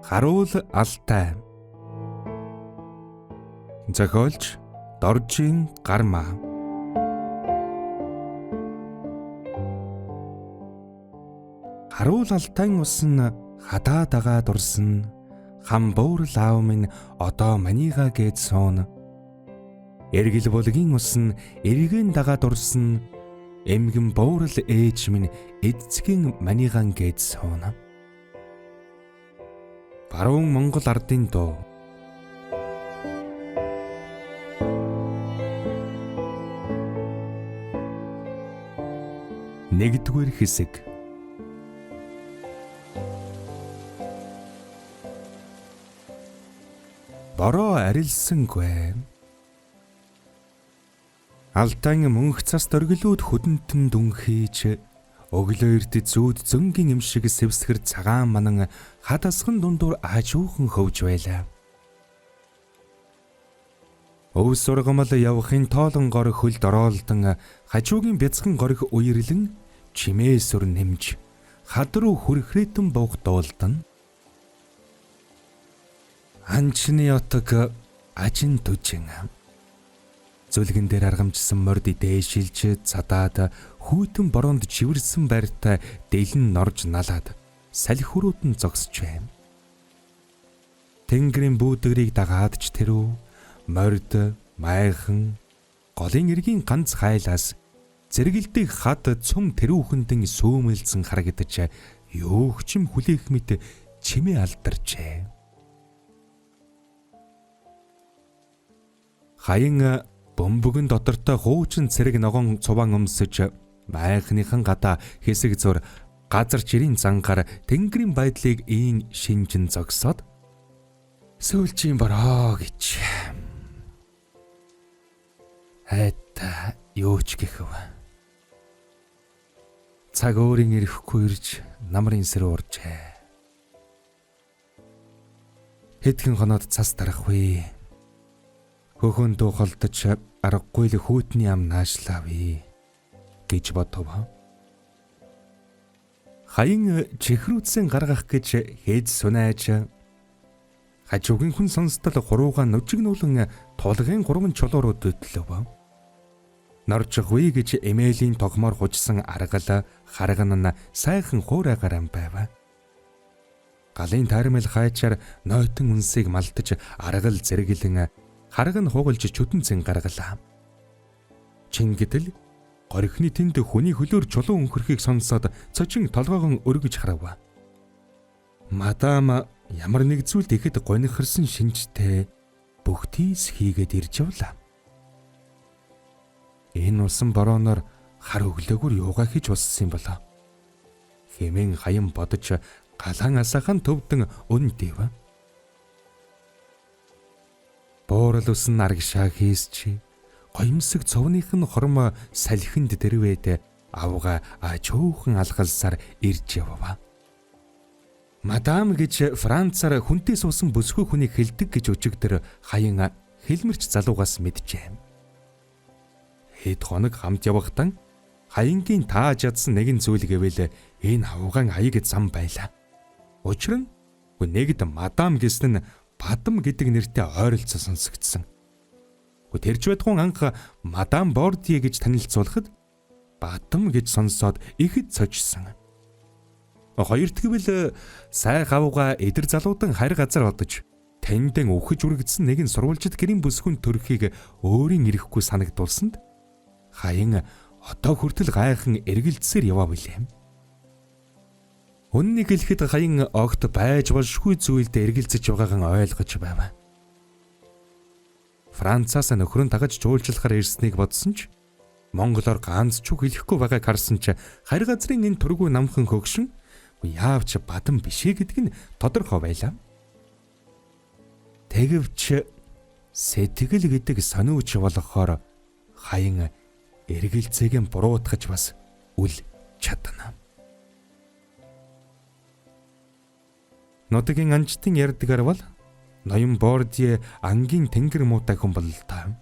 Харуул алтай. Зохиолч Доржийн Гармаа. Харуул алтайн ус нь хадаа дагаа дурсан. Хам буур лав минь одоо манига гээд суун. Эргэл булгийн ус нь эргэн дагаа дурсан. Эмгэн буурал ээж минь эцгийн маниган гээд суун. Баруун Монгол ардын дуу. Нэгдүгээр хэсэг. Бороо арилсангүй. Алдаан мөнх цас дөргилүүд хөдөнтөн дүн хийж өглөө эрт зүүд зөнгийн юм шиг сэвсгэр цагаан манан хадасган дундуур аажуухан хөвж байлаа. Өв сургамал явахын тоолонгоор хөлд ороолдон хажуугийн бяцхан горих үерлэн чимээ сүр нэмж хад руу хүрхрэтэн буух дуулдан. Анчны отог ажин түжин. Зүлгэн дээр аргамжсан морд дээшилж цадаад хүйтэн бороонд чивэрсэн байртай дэлэн норж налаад салхи хүрүүтэн зогсож байм. Тэнгэрийн бүүдгэрийг дагаад ч тэрүү морд майхан голын эргийн ганц хайлаас зэрэгэлдэг хад цөм тэрүүхэндэн сүүмэлзэн харагдаж юухчим хүлээх мэт чимээ алдарчээ. Хаян бөмбөгөн додортой хуучин цэрэг ногоон цуван өмсөж майхныхан гадаа хэсэг зур газар жирийн зангаар тэнгэрийн байдлыг ийн шинжин зогсоод сүүлчийн бороо гэж хайта юуч гэхв. Цаг өөрийн ирэхгүй ирж намрын сэр уржээ. Хэдхэн хоноод цас дарахгүй. Хөхөн дуухалдаж аргагүй л хүүтний ам наашлаавь гэж бодов. Хаян чихрүүцэн гаргах гэж хээж сунайж хажуугийн хүн сонстол хурууга нүжигнүүлэн тулгын гурван чулуурууд дөтлөв. Норжгүй гэж эмээлийн тогмоор хужсан аргал харган нь сайхан хуурайгаар ам байв. Галын таармал хайчаар нойтон үнсийг малтаж аргал зэрэглэн харган хугалж чүтэнцэн гаргалаа. Чингидэл горихны тэнд хүний хөлөөр чулуун өнхөрхийг сонсоод цочин толгоогон өргөж харав. Мадам ямар нэг зүйлд ихэд гонихэрсэн шинжтэй бүх тийс хийгээд ирж явлаа. Энэ усан борооноор хар өглөөгөр юугаа хийж уссан юм болоо. Хэмээн хаян бодож галан асаахан төвдөн өндөв. Буурал усан аргишаа хийсч гоёмсог цовных нь хормо салхинд дэрвээд авга чөөхөн алгалсаар ирж явва. Мадам гэж Францаар хүнтэй суусан бүсгүй хүнийг хэлдэг гэж өчигдөр хаян хэлмэрч залуугаас мэджээ. Хэд хоног хамт явахдаа хаянгийн тааж ядсан нэгэн зүйл гэвэл энэ авгаан аяг зам байлаа. Учир нь нэгд мадам гэсэн нь Бадам гэдэг нэртэй ойролцоо сонсогдсон. Тэрч байтгун анх мадам Бордье гэж танилцуулахад Бадам гэж сонсоод ихэд цочсон. Хоёрт гэвэл сай гавга эдэр залуудан харь газар одож таньдан өвхөж үргэлжсэн нэгэн сурвалжид гэрийн бүсгүн төрхийг өөрийн ирэхгүй санагдуулсанд хаян одоо хүртэл гайхан эргэлзсээр яваа билээ. Үннийг хэлэхэд хаян огт байж болшгүй зүйлд эргэлзэж байгаагаа ойлгож байв. Францаас нөхрөн тагаж жуулчлахаар ирснийг бодсон ч монголоор ганц ч үг хэлэхгүй байгааг харсан ч харь газрын энэ түргүү намхан хөгшин яавч бадам бишээ гэдг нь тодорхой байлаа. Тэгвч сэтгэл гэдэг сониуч болохоор хаян эргэлзээгээ буруутгаж бас үл чадна. Нутгийн анчтын ярдгаар бол ноён Бордье ангийн тэнгэр муутай хүн бол та.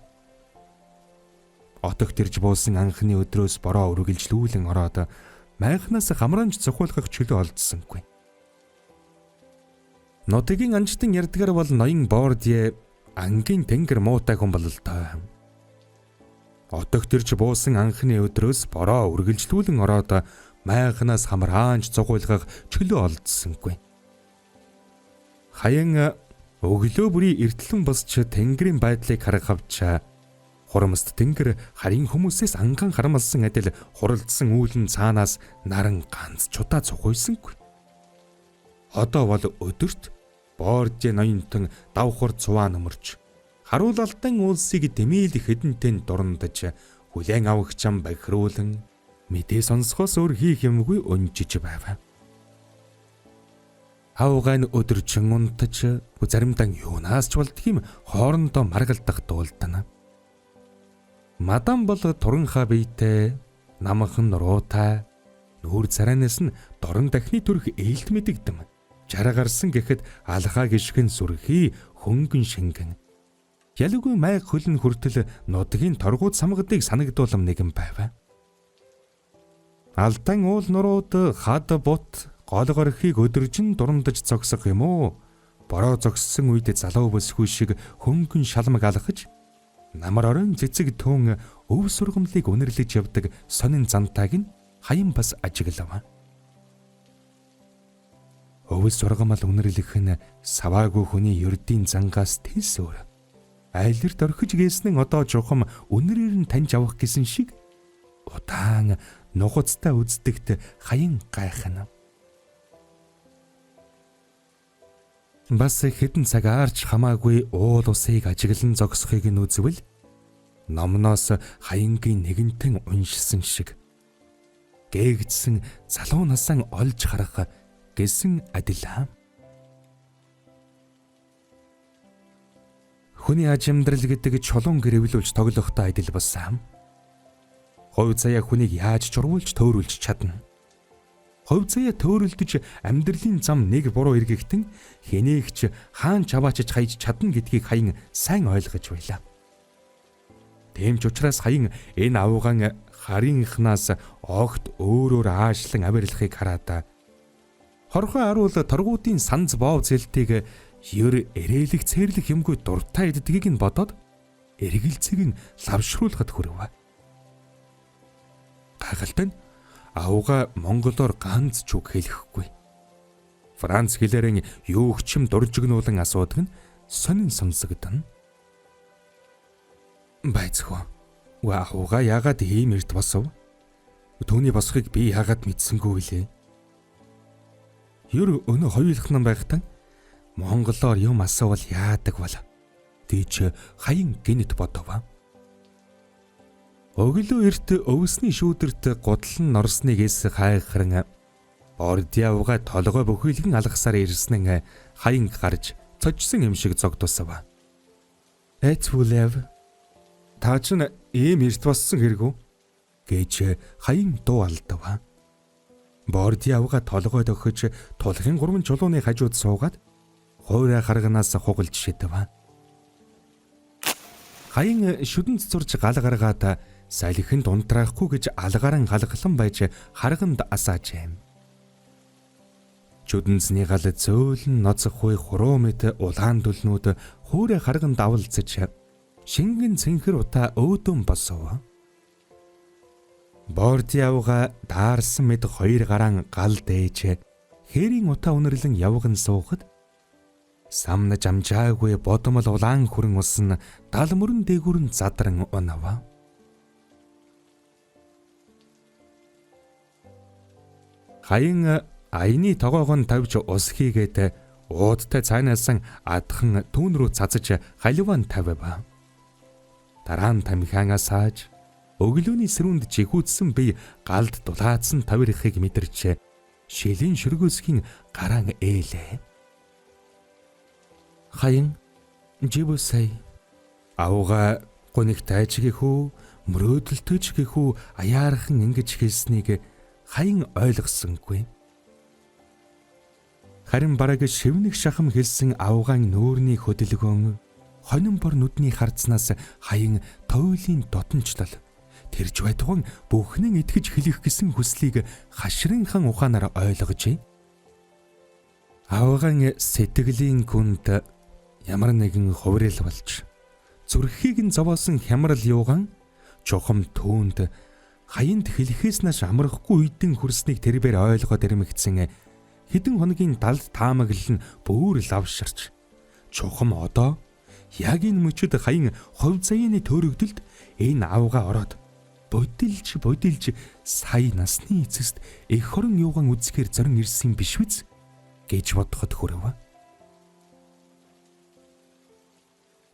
Отогт ирж буусан анхны өдрөөс бороо үргэлжлүүлэн ороод майхнаас хамраамж цохиулгах чөлөө олдсонгүй. Нутгийн анчтан ярьдгаар бол ноён Бордье ангийн тэнгэр муутай хүн бол л доо. Отогт ирж буусан анхны өдрөөс бороо үргэлжлүүлэн ороод майхнаас хамраанч цугуйлгах чөлөө олдсонгүй. Хаян өглөө бүрийн эртлэн босч тэнгэрийн байдлыг харах авчаа. Хурамст тэнгэр харин хүмүүсээс анган харамлсан адил хуралдсан үүлэн цаанаас наран ганц чудаа цугуйсангүй. Одоо бол өдөрт Бордье ноёнтон давхар цуваа нөмөрч харуулалтан улсыг дэмийл хэдэнтэй дурандаж хүлээн авах чам бахируулан мэдээ сонсохоос өөр хийх юмгүй өнжиж байв. Хавгай нь өдөржин унтаж заримдаа юунаас ч болдгийм хоорондоо маргалдах дуулдана. Мадам бол туранхаа биетэй, намхан нуруутай, нүүр царайнаас нь дорн дахны төрх ээлт мэдэгдэм. Жара гарсан гэхэд алхаа гიშгэн сүрхий хөнгөн шингэн. Ялгүй майг хөлн хүртэл нодгийн торгууд самгадыг санагдуулам нэгэн байв. Алдан уул нурууд хад бут голгорхийг өдөржин дурандаж зогсох юм уу? Бороо зогссон үед залуу босгүй шиг хөнгөн шалмаг алхаж намар орон цэцэг түн өв сургамлыг үнэрлэж явдаг сонин зантайг нь хаян бас ажиглав. Өв сургамал үнэрлэх нь саваагүй хүний ердийн зангаас тис өөр. Айлэрт орхиж гээсэн нь одоо жухам үнэрээр нь таньж авах гэсэн шиг удаан нугацтай үздэгт хаян гайхна. Бас хэдэн цагаарч хамаагүй уул усыг ажиглан зогсохыг нь үзвэл номноос хаянгийн нэгэнтэн уншсан шиг гээгдсэн залуу насаа олж харах гэсэн адилаа. Хүний ажимдрал гэдэг чулуун гэрвлүүлж тоглохтой адил болсон. Хувь заяа хүнийг яаж чургуулж төөрүүлж чадна. Хувь заяа төөрөлдөж амьдралын зам нэг буруу эргэхтэн хэнээгч хаан чаваачж хайж чадна гэдгийг хаян сайн ойлгож байлаа. Тийм ч учраас хаян энэ авуугаан харийнхнаас огт өөрөөр аашлан авирлахыг хараад хорхоо аруул торгуудын санз боов зэлтийг ер эрэлэх цэрлэх юмгүй дуртай иддгийг нь бодоод эргэлцэг нь лавшруулахад хүрэв. Гайхалтай нь авууга монголоор ганц ч үг хэлэхгүй. Франц хэлээр юу ч юм дуржигнуулан асуудаг нь сонин сонсогдно. Байцгүй. Авууга яагаад ийм эрт босов? Түүний босхийг би яагаад мэдсэнгүй лээ? Ер өнөө хоёулахнан байхтан монголоор юм асуувал яадаг бол тийч хаян гинэт бодов. Өглөө эрт өвсний шүүдэрт гудлан норсныг эс хайхран Бордье авгаа толгой бөхөөлгөн алгасаар ирсэн хаян гарч цочсон юм шиг зогдусав. Эцвүлэв та ч ийм эрт боссон хэрэгүү гэж хаян дуу алдав. Бордье авгаа толгойд өгөж тулхын гурван чулууны хажууд суугаад хуурай харганаас хугалж шидэв. Хаян шүдэнд зурж гал гаргаад салхинд унтраахгүй гэж алгааран галгалан байж харганд асаажээ. Чүдэнцний гал зөөлн ноцхгүй хуруу мэт улаан дүлнүүд хуурай харганд авалцаж шингэн цэнхэр утаа өөдөн босов. Бордье авгаа даарсан мэд хоёр гараан гал дээж хээрийн утаа үнэрлэн явган суухад самнаж амжаагүй бодомол улаан хүрэн ус нь дал мөрөн дээгүүрэн задран унав. Хаян аяны тогоогон тавьж ус хийгээд уудтай цайнаасан адхан түүн рүү цацаж халиван тавив. Дараа нь тамхианаа сааж өглөөний сэрүүнд жихүүдсэн бие галд дулаацсан тавирхыг мэдэрч шилийн шүргөөсгийн гараан ээлээ. Хаян живүсэй авга гониг тайчгийнхүү мөрөөдөлтөжгийнхүү аяархан ингэж хэлснийг хаян ойлгосонгүй. Харин бараг шивнэг шахам хэлсэн авгаан нөөрний хөдөлгөөн хонин бор нүдний харцнаас хаян тойлын дотнчлал тэрж байтуган бүхнэн итгэж хэлэх гэсэн хүслийг хашрынхан ухаанаар ойлгожээ. Авгаан сэтгэлийн гүнд ямар нэгэн хувирал болж зүрхийг нь зовоосон хямрал юуган чухам түүнд хаянд хэлэхээс нааш амрахгүй үедэн хүрснийг тэрбээр ойлгоод ирмэгцэн хэдэн хоногийн далд таамаглал нь бүр лавширч чухам одоо яг энэ мөчөд хаян хувь заяаны төөрөгдөлд энэ авгаа ороод бодилж сая насны эцэст эх хорон юуган үзэхээр зорин ирсэн биш биз гэж бодоход хүрэв.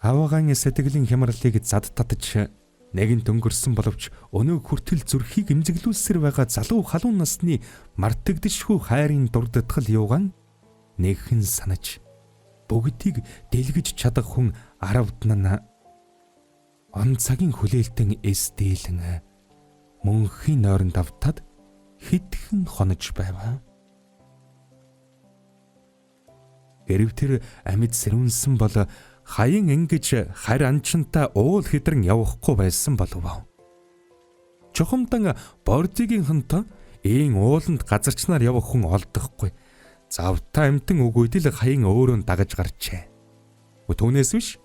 Авгаан сэтгэлийн хямралыг зад татж нэгэн дөнгөрсөн боловч өнөө хүртэл зүрхийг эмзэглүүлсээр байгаа залуу халуун насны мартагдшгүй хайрын дурддгал юуган нэгэн санаж бүгдийг дэлгэж чадах хүн аравднана он цагийн хүлээлтэн эсдэлэн мөнхийн нойронд давтаад хитгэн хонож байв. Хэрв тэр амьд сэрүүнсэн бол хаян ингэж харь анчинта уул хэдрэн явахгүй байсан болов. Чухамдан бордигийнхэнтэй ийн ууланд газарчнаар явах хүн олдохгүй. Завтай амтан өгөөд л хаян өөрөө дагаж гарчээ. Түүнээс биш.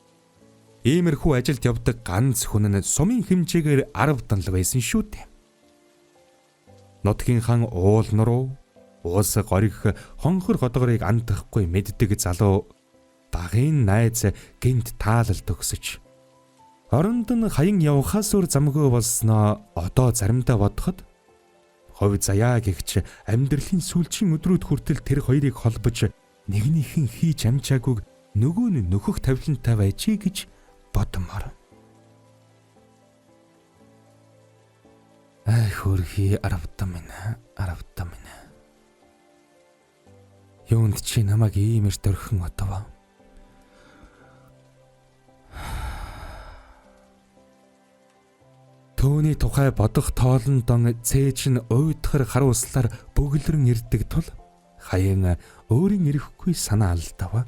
Иймэрхүү ажилд явдаг ганц хүн нь сумын хэмжээгээр 10 данл байсан шүү дээ. Нутгийн хан уулн руу уус горих хонхор годгорыг андахгүй мэддэг залуу багын найз гинт таалал төгсөж оронд нь хаян явхаас өөр замгүй болсноо одоо заримдаа бодоход хувь заяа гэгч амьдралын сүүлчийн өдрүүд хүртэл тэр хоёрыг холбож нэгнийхэн хийж амжаагүй нөгөө нь нөхөх тавилантай байжээ гэж бодмоор. Ай хөрхи аравтаа минь. Юунд чи намайг иймэр дөрхөн отов. Төвний тухай бодох тоолондон цээж нь уйдахар харуулслаар бөглөрн ирдэг тул хаян өөрийн ирэхгүй санаа алдав.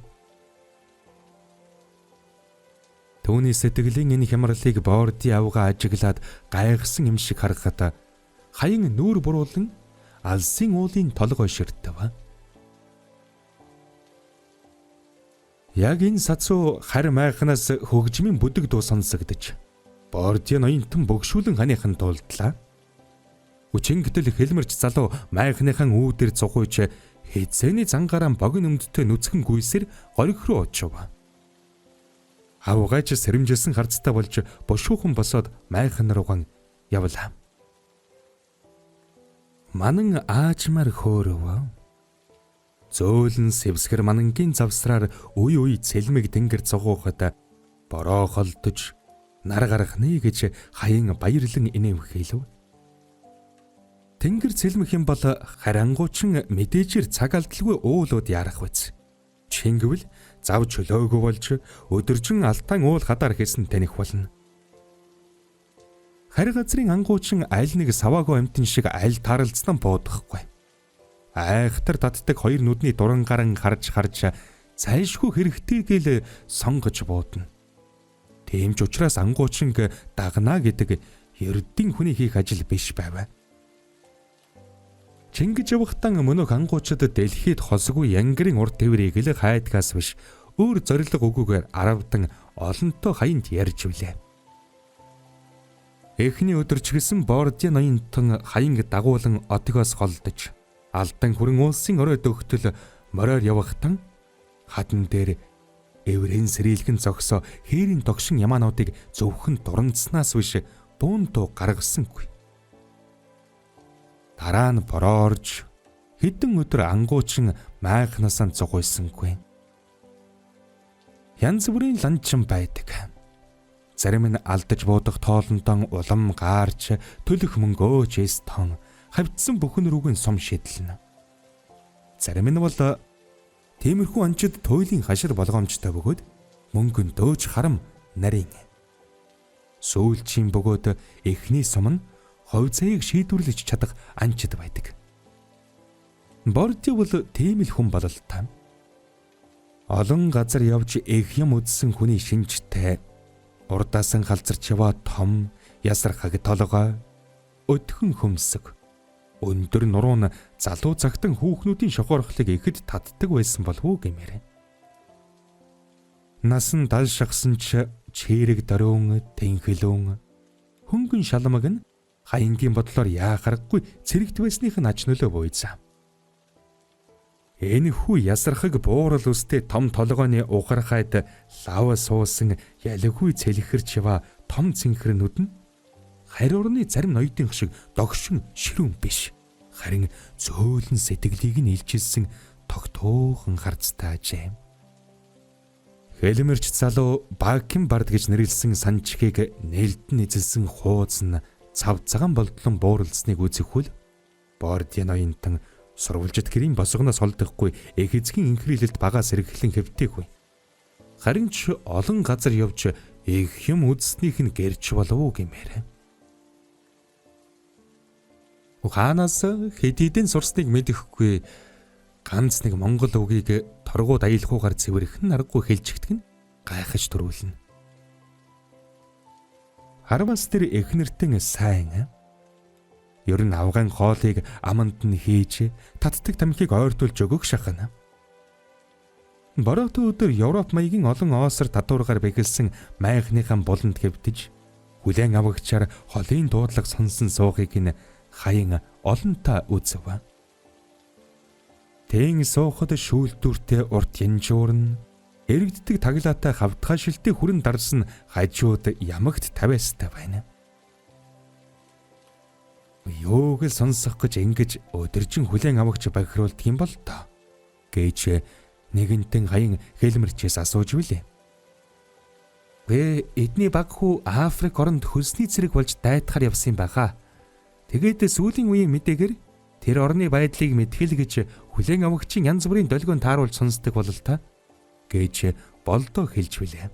Төвний сэтгэлийн энэ хямралыг борди авгаа ажиглаад гайхсан юм шиг харахад хаян нүүр буруулан алсын уулын толгой ширтэв. Яг энэ сацуу харь майхнаас хөгжмийн бүдэг дуу сонсогдож борди ноёнтон бөгшүүлэн ханыхан дуулдлаа. Үчингтэл хэлмэрч залуу майхныхан үүдэр цугуйч хэзээний зангаараа богино өмдтэй нүцгэн гүйсээр горих руу очив. Авгаач сэрэмжилсэн харцтай болж бушуухан босоод майхан рууган явлаа. Манан аажмаар хөөрөв. Зөөлөн сэвсгэр манангийн завсраар үе цэлмэг тэнгэр цугуухад бороо холдож нар гарахны гэж хаян баярлан инэв хэлв. Тэнгэр цэлмэх юм бол харангуучин мэдээжэр цаг алдалгүй уулууд ярах биз. Чингэвэл зав чөлөөгүй болж өдөржин алтан уул хадаар хийсэн таних болно. Харь газрын ангуучин аль нэг саваагүй амтэн шиг аль таралцсан буудахгүй. Айхтар татдаг хоёр нүдний дуран гаран харж цайшгүй хэрэгтэйгэл сонгож буудна. Тийм ч учраас ангуучинг дагна гэдэг ердийн хүний хийх ажил биш байв. Чингэж явахтан мөнөх ангуучид дэлхийд хосгүй янгирын урд тэврийг л хайдгаас биш өөр зориг өгүүгээр аравдан олонтой хаянд ярьж үлээ. Эхний өдөр ч гэсэн борди ноёнтон хаян дагуулan отгоос голдож алдан хүрэн уулсын орой дөгтөл мороор явахтан хадан дээр эврэн сэрэлхэн зогсоо хээрийн догшин ямаануудыг зөвхөн дуранцснаас биш буун дуу гаргасангүй. Дараа нь бороорж хэдэн өдөр ангуучин майхнасаа цугуйсангүй. Янз бүрийн ланчин байдаг. Зарим нь алдаж буудах тоолондон улам гаарч төлөх мөнгөө эстон хавцсан бүхэн рүүгэн сум шидэлнэ. Зарим нь бол тиймэрхүү анчид туйлын хашир болгоомжтой бөгөөд мөнгөн дөөж харам нарийн. Сүүлчийн бөгөөд эхний сум нь хувь заяаг шийдвэрлэж чадах анчид байдаг. Борди бол тийм л хүн бололтой. Олон газар явж их юм үзсэн хүний шинжтэй урдаасан халзарч яваа том ясархаг толгой өдхөн хөмсөг Өндөр нуруу нь залуу цагтан хүүхнүүдийн шохоорхлыг ихэд татдаг байсан болов уу гэмээр. Насан дал шахсан ч чирэг дөрөөн тэнхэлүүн хөнгөн шалмаг нь хаянгийн бодлоор яахаргагүй цэрэгт байсных нь ач нөлөө буйцаа. Энэхүү ясархаг буурал үстэй том толгойн ухархайд лав суусан ялэггүй цэлхэрч ява том цэнхэрнүүд нь харь орны зарим ноёдын шиг догшин ширүүн биш. Харин зөөлөн сэтгэлийг нь илчилсэн тогтуухан харцтаажээ. Хэлмэрч залуу Бакин бард гэж нэрлсэн санчгийг нээлтэн эзэлсэн хууз нь цав цагаан болдлон бууралцсныг үзэхүүл Бордын ноёнтон сурвалжит гэрийн босгоноос холдохгүй их эзгийн инхрийлэлд багаа сэргэлэн хэвтээгүй. Харин ч олон газар явж их юм үзснийх нь гэрч болов уу гэмээр. Ухаанаас хэд хэдэн сурсныг мэдэхгүй ганц нэг монгол үгийг торгууд аялахуугаар цэвэрхэн аргагүй хэлжигдэх нь гайхаж төрүүлнэ. Харвас тэр эхнэртэн сайн ер нь авгайн хоолыг аманд нь хийж татдаг тамхиг ойртуулж өгөх шахана. Бороотой өдөр Европ маягийн олон оосор татваргаар бэхэлсэн майхныхан буланд хэвтэж хүлээн авагчаар холын дуудлага сонсон суухыг нь хаян олонтаа үзв. Тэн суухад шүүлтүүртэй урт янжуурн эрэгддэг таглаатай хавтгай шилтэй хүрэн дарсан хажууд ямагт тавиастай байна. Юуг л сонсох гэж ингэж өдөржин хүлээн авагч бахируулдаг юм бол тоо гэж нэгэнтэн хаян хэлмэрчээс асууж билээ. Эдний баг хүү Африк оронд хөлсний цэрэг болж дайтахаар явсан байгаа. Тэгээд сүүлийн үеийн мэдээгээр тэр орны байдлыг мэдхэл гэж хүлээн авагчийн янз бүрийн долгион тааруулж сонсдог болол та гэж болдоо хэлж билээ.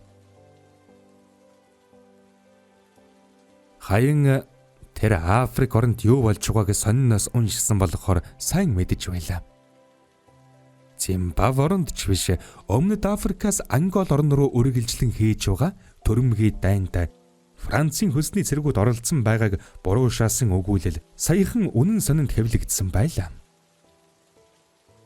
Хаян тэр Африк оронд юу болж байгааг сонноос уншсан болохоор сайн мэдэж байлаа. Зимбабwe оронд ч биш өмнөд Африкаас Ангол орн руу үргэлжлэн хийж байгаа төрөмгийн дайнд Францын хөлсний цэргүүд оролцсон байгааг буруу шаасан өгүүлэл саяхан үнэн сонинд хэвлэгдсэн байлаа.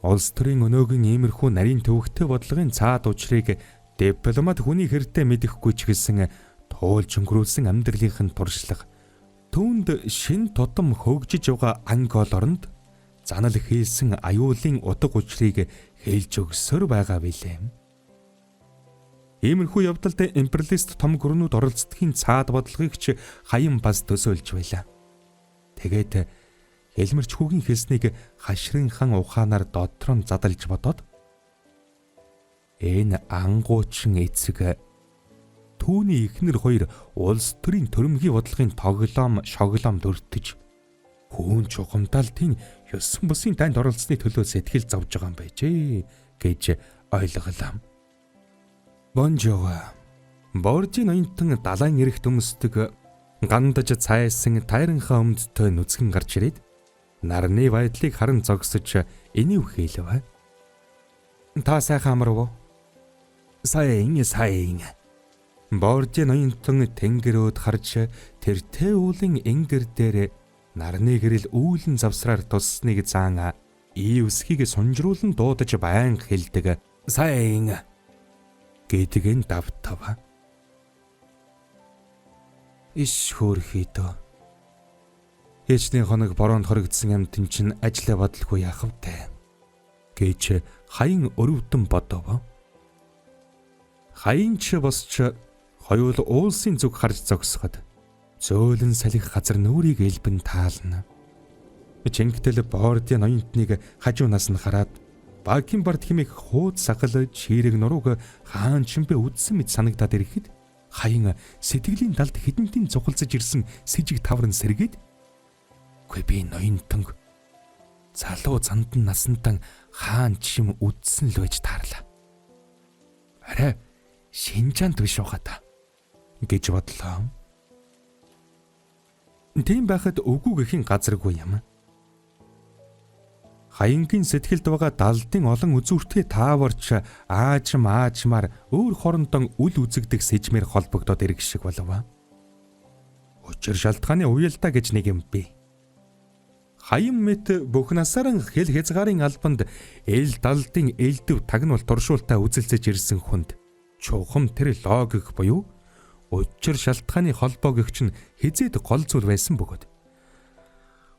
Улс төрийн өнөөгийн иймэрхүү нарийн төвөгтэй бодлогын цаад учрыг дипломат хүний хэртэй мэдэхгүй ч гэсэн туулж өнгөрүүлсэн амьдралынх нь туршлага түүнд шин тутам хөгжиж байгаа Ангол оронд занал хийсэн аюулын утга учрыг хэлж өгсөөр байгаа билээ. Иймэрхүү явдалд империалист том гүрнүүд оролцдгийн цаад бодлогыг ч хаян бас төсөөлж байлаа. Тэгээд хэлмэрч хүүгийн хэлснийг хашрынхан ухаанаар дотроо задалж бодоод энэ ангуучин эцэг түүний эхнэр хоёр улс төрийн төрөмгийн бодлогын шоглоом дөртөж хүүн чухамдалтын 9 бүсийн танд оролцсны төлөө сэтгэл зовж байгаа юм байжээ гэж ойлголоо. Бонжоо. Бордын ноёнтон далайн эрэгт өмсдөг гандаж цайсан тайранхаа өмдтэй нүцгэн гарч ирээд нарны байдлыг харан зогсож энийг хэлв. Та сайхан амарв уу? Сайн. Бордын ноёнтон тэнгэрөөд харж тэртэй уулын энгэр дээр нарны гэрэл үүлэн завсраар тусныг заан ивсхийг сунжруулан дуудаж байнга хэлдэг. Сайн гэдгэн давтав. Иш хөөрхийдөө. Хэчний хоног бороонд хоригдсан амтэн чинь ажлаа бодлохгүй яах вэ гэж хаян өрөвдөн бодов. Хаян ч босч хоёул уулсын зүг харж зогсоход зөөлөн салхи газар нүрийг элбэн таална. Чингтэл Бордын ноёнтныг хажуунаас нь хараад Бакин бард химиг хууд сагал чирэг нурууг хаан чимбэ үдсэн мэт санагдаад ирэхэд хаян сэтгэлийн талд хідэнтийн цугалзаж ирсэн сэжиг тавран сэргээд "Гүй би ноёнтон залуу зандан насантан хаан чим үдсэн л байж таарлаа. Арай шинжаанд биш байгаа та" гэж бодлоо. Тийм байхад үгүй гэхийн газаргүй юм. Хаянгийн сэтгэлд байгаа далдын олон үзүүртээ тааварч аажмаар өөр хорондон үл үзэгдэх сэжмээр холбогдоод ирэх шиг болов. Учир шалтгааны уялдаа гэж нэг юм бий. Хаян мэт бүх насааран хэл хязгаарын албанд эл далдын элдв тагнуул туршуултаа үзэлцэж ирсэн хүнд чухам тэр логик буюу учир шалтгааны холбоо гэгч нь хизээд гол зүйл байсан бөгөөд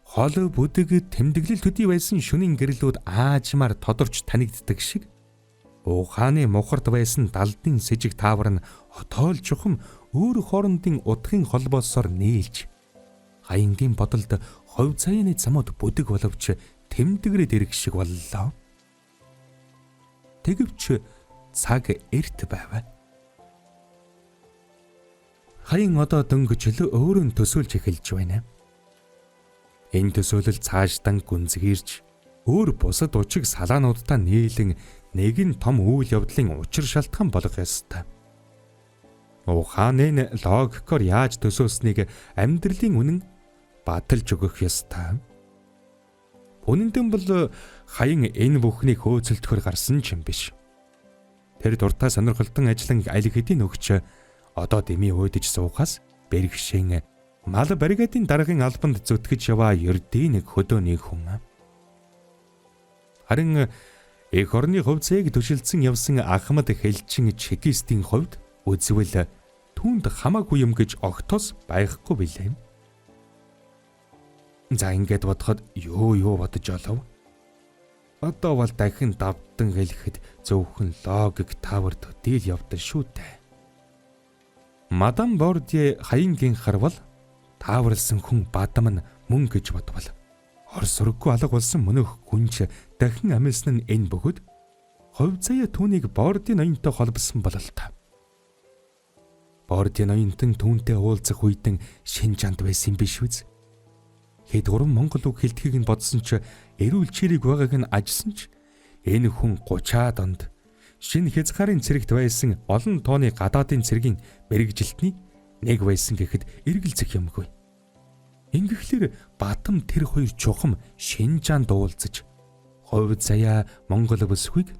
хол бүдэг тэмдэглэл төдий байсан шөнийн гэрлүүд аажмаар тодорч танигддаг шиг ухааны мухард байсан далдын сэжиг таавар нь отоол чухам өөр хоорондын утгын холбоосоор нийлж хаянгийн бодолд хувь цаяаны замууд бүдэг боловч тэмдэгрээд ирэх шиг боллоо. Тэгвч цаг эрт байв. Хаян одоо дөнгөж өөрөнд төсөөлж эхэлж байна. Энэ төсөөлөл цаашдан гүнзгийрч өөр бусад учиг салаануудтай нийлэн нэгэн том үйл явдлын учир шалтгаан болох ёстой. Ухааны логикоор яаж төсөөлснийг амьдралын үнэн баталж өгөх ёстой. Үнэндээ бол хаян энэ бүхнийг хөөцөлтөхөр гарсан ч юм биш. Тэр дуртай сонирхолтой ажлан аль хэдийн өгч одоо дэмий өөдөж суухаас бэрхшээн мал баригатын дараагийн албанд зүтгэж яваа ердийн нэг хөдөөний хүн. Харин эх орны хувьцааг төшилдсөн явсан Ахмад Хэлчин чекистийн хувьд үзвэл түүнд хамаагүй юм гэж огтоос байхгүй билээ. За ингээд бодоход юу бодож олов. Одоо бол дахин давтан хэлэхэд зөвхөн логик тавар төдийл явдаг шүү дээ. Мадам Бордье хаянгийн харвал тааварлсан хүн бадам нь мөн гэж бодвол орс ураггүй алга болсон мөнөх гүнч дахин амилсан нь энэ бөгөөд хувь заяа түүнийг Бордье ноёнтой холбосон бололтой. Бордье ноёнтон түүнтэй уулзах үедэн шин жанд байсан биш үз. Хэд гурван монгол үг хэлтгийг нь бодсон ч эрүүл чирэг байгааг нь ажсан ч энэ хүн 30-аад онд шинэ хязгаарын цэрэгт байсан олон тооны гадаадын цэргийн мэрэгжилтний нэг байсан гэхэд эргэлзэх юмгүй. Ингэхлээр Батам тэр хоёр чухам Шинжаанд уулзаж хувь заяа Монгол бүсгүйг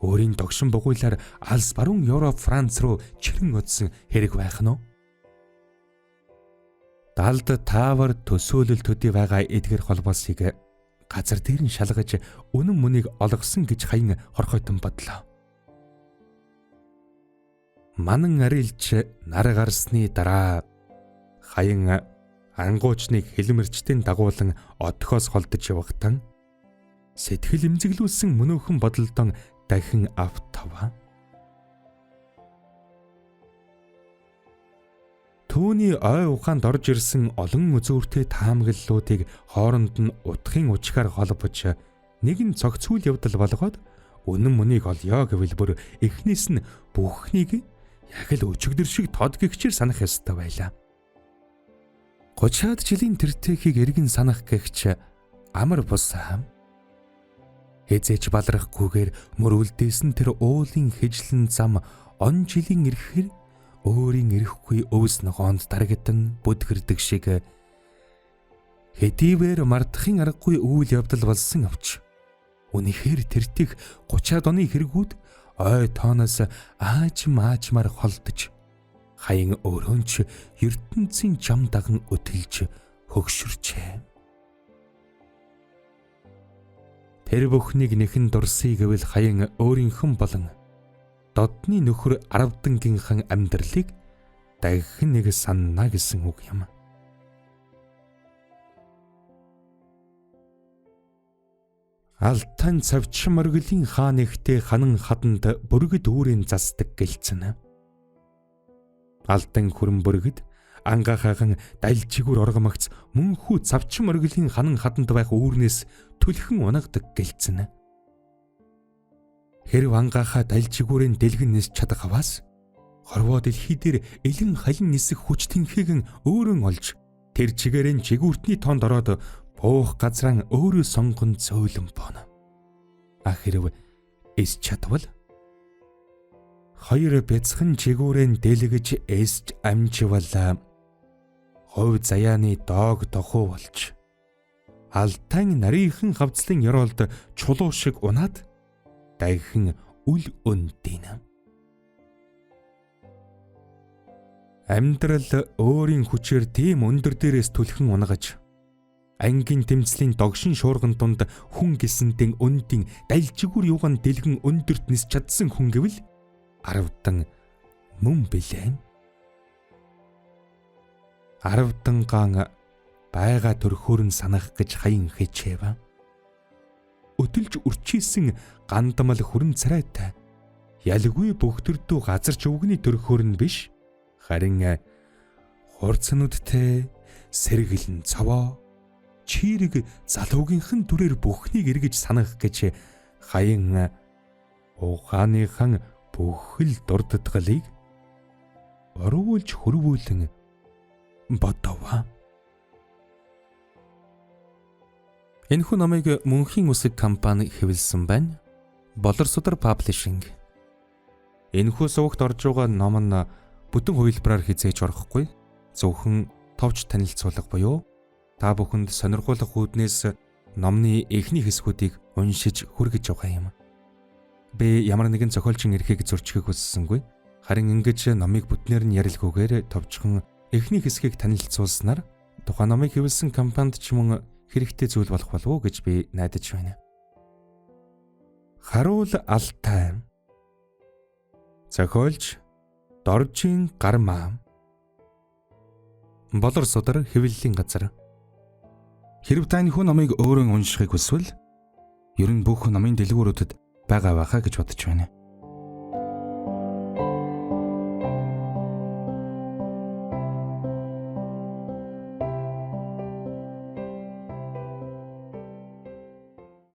өөрийн догшин бугуйлаар алс баруун Европ Франц руу чирэн өдсөн хэрэг байх нь. Далд таавар төсөөлөл төдий байгаа эдгэр холбоосыг газар дээр нь шалгаж үнэн мөнийг олгосон гэж хаян хорхойтон бодлоо. Манан арилж нар гарсны дараа хаян ангуучныг хэлмэрчтэн дагуулan отхоос холдож явахтан сэтгэл эмзэглүүлсэн мөнөөхөн бодолдон дахин автава. Түүний ой ухаанд орж ирсэн олон үзүүртэй таамаглалуудыг хооронд нь утгын учгаар холбож нэгэн цогцгүй явдал болгоод үнэн мөнийг олё гэвэл бүр эхнээс нь бүхнийг яг л өчигдөр шиг тод гихчээр санах ёстой байлаа. 30-аад жилийн тэртэхийг эргэн санах гэгч амар бус хэзээч балрахгүйгээр мөрүүлдээсэн тэр уулын хижлэн зам он жилийн ирэхээр өөрийн ирэхгүй өвс ногоонд дарагдан бүдгэрдэг шиг хэдийвэр мартахын аргагүй үйл явдал болсон авч үнэхээр тэртих 30-аад оны хэрэгүүд ой тооноос аажмаар холдож хаян өрөөнч ертөнцийн жам даган өтөлж хөгшөрчээ. Тэр бүхнийг нэхэн дурсыг гэвэл хаян өөрийнхэн болон додны нөхөр Аравдангийнхан амьдралыг дахин нэг санана гэсэн үг юм. Алтан цавчин мөргөлийн хаан ихтэй ханан хаданд бүргэд үүрэн засдаг гэлцэн. Алтан хүрэн бүргэд ангахахан дайлчигүр оргомогц мөнхүү цавчин мөргөлийн ханан хаданд байх үүрнээс түлхэн унагадаг гэлцэн. Хэрв ангахаа дайлчигүрэн дэлгэн нис чадах аваас хорвоо дэлхий дээр элен халин нисэх хүч тэнхэгэн өөрөн олж тэр чигээрэн жигүүртний тоонд ороод буух газраа өөрөө сонгон зөөлөн боно. Хэрв эс чадвал хоёр бяцхан жигүүрэн дэлгэж эсж амживал хувь заяаны доог дохуу болж алтан нарийнхан хавцлын ёроолд чулуу шиг унаад дахин үл өндийнэ. Амьдрал өөрийн хүчээр тийм өндөр дээрээс түлхэн унгаж Ангийн тэмцлийн догшин шуурган дунд хүн гисэнтэн өндийн дайлжигүр юуган дэлгэн өндөрт нис чадсан хүн гэвэл 10 дан мөн билээ. 10 дангаан байгаа төрхөөр нь санах гэж хаян хичээв. Өтөлж үрчээсэн гандамал хүрэн царайтай ялгүй бөхтөрдөө газарч өвгний төрхөөр нь биш, харин хурцнуудтэй сэргэлэн цаваа чирэг залуугийнхан дүрээр бүхнийг эргэж санах гэж хаян ухааныхан бүхэл дурддгалыг оруулж хөрвүүлэн бодов. Энэхүү номыг Мөнхийн үсэг компани хэвлсэн байна. Болорсудар паблишинг. Энэхүү сувагт орж байгаа ном нь бүтэн хувилбараар хизээж орохгүй. Зөвхөн товч танилцуулга буюу та бүхэнд сонирхуулах үүднээс номны эхний хэсгүүдийг уншиж хүргэж байгаа юм. Би ямар нэгэн зохиолчийн эрхийг зөрчихийг хүссэнгүй. Харин ингэж номыг бүтнээр нь ярилгүйгээр товчхон эхний хэсгийг танилцуулснаар тухайн номыг хэвлсэн компанид ч мөн хэрэгтэй зүйл болох болов уу гэж би найдаж байна. Харуул Алтай. Зохиолч Доржийн Гармаа. Болорсудар хэвлэлийн газар. Хэрв та энэ номыг өөрөө уншихыг хүсвэл ер нь бүх номын дэлгүүрүүдэд байгаа байхаа гэж бодож байна.